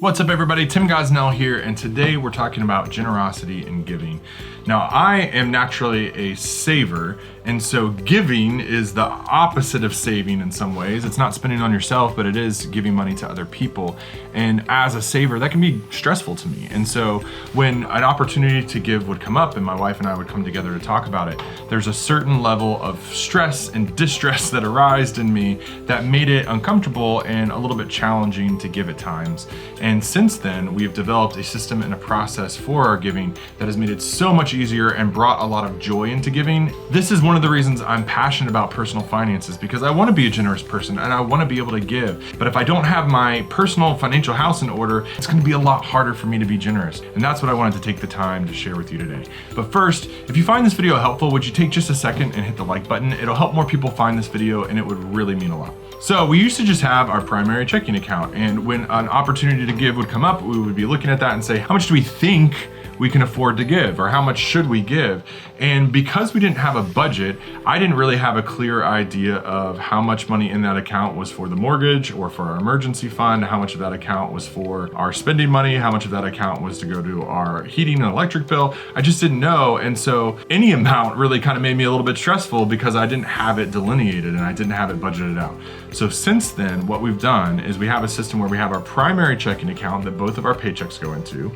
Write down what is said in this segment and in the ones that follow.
What's up everybody, Tim Gosnell here, and today we're talking about generosity and giving. Now I am naturally a saver, and so giving is the opposite of saving in some ways. It's not spending on yourself, but it is giving money to other people. And as a saver, that can be stressful to me. And so when an opportunity to give would come up and my wife and I would come together to talk about it, there's a certain level of stress and distress that arised in me that made it uncomfortable and a little bit challenging to give at times. And since then, we've developed a system and a process for our giving that has made it so much easier and brought a lot of joy into giving. This is one of the reasons I'm passionate about personal finances, because I want to be a generous person and I want to be able to give. But if I don't have my personal financial house in order, it's going to be a lot harder for me to be generous. And that's what I wanted to take the time to share with you today. But first, if you find this video helpful, would you take just a second and hit the like button? It'll help more people find this video and it would really mean a lot. So we used to just have our primary checking account, and when an opportunity to give would come up, we would be looking at that and say, how much do we think we can afford to give, or how much should we give? And because we didn't have a budget, I didn't really have a clear idea of how much money in that account was for the mortgage or for our emergency fund, how much of that account was for our spending money, how much of that account was to go to our heating and electric bill. I just didn't know. And so any amount really kind of made me a little bit stressful because I didn't have it delineated and I didn't have it budgeted out. So since then, what we've done is we have a system where we have our primary checking account that both of our paychecks go into.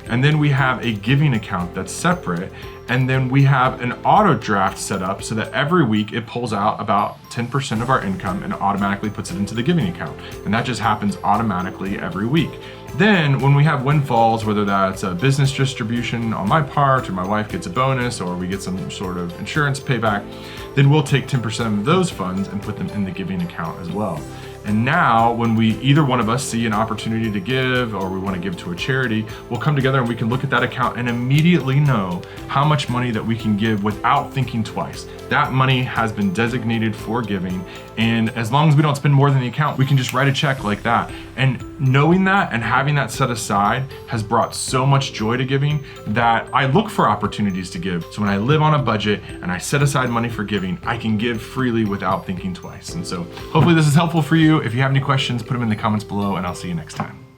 And then we have a giving account that's separate. And then we have an auto draft set up so that every week it pulls out about 10% of our income and automatically puts it into the giving account. And that just happens automatically every week. Then when we have windfalls, whether that's a business distribution on my part, or my wife gets a bonus, or we get some sort of insurance payback, then we'll take 10% of those funds and put them in the giving account as well. And now when we, either one of us, see an opportunity to give or we want to give to a charity, we'll come together and we can look at that account and immediately know how much money that we can give without thinking twice. That money has been designated for giving, and as long as we don't spend more than the account, we can just write a check like that. And knowing that and having that set aside has brought so much joy to giving that I look for opportunities to give. So when I live on a budget and I set aside money for giving, I can give freely without thinking twice. And so hopefully this is helpful for you. If you have any questions, put them in the comments below and I'll see you next time.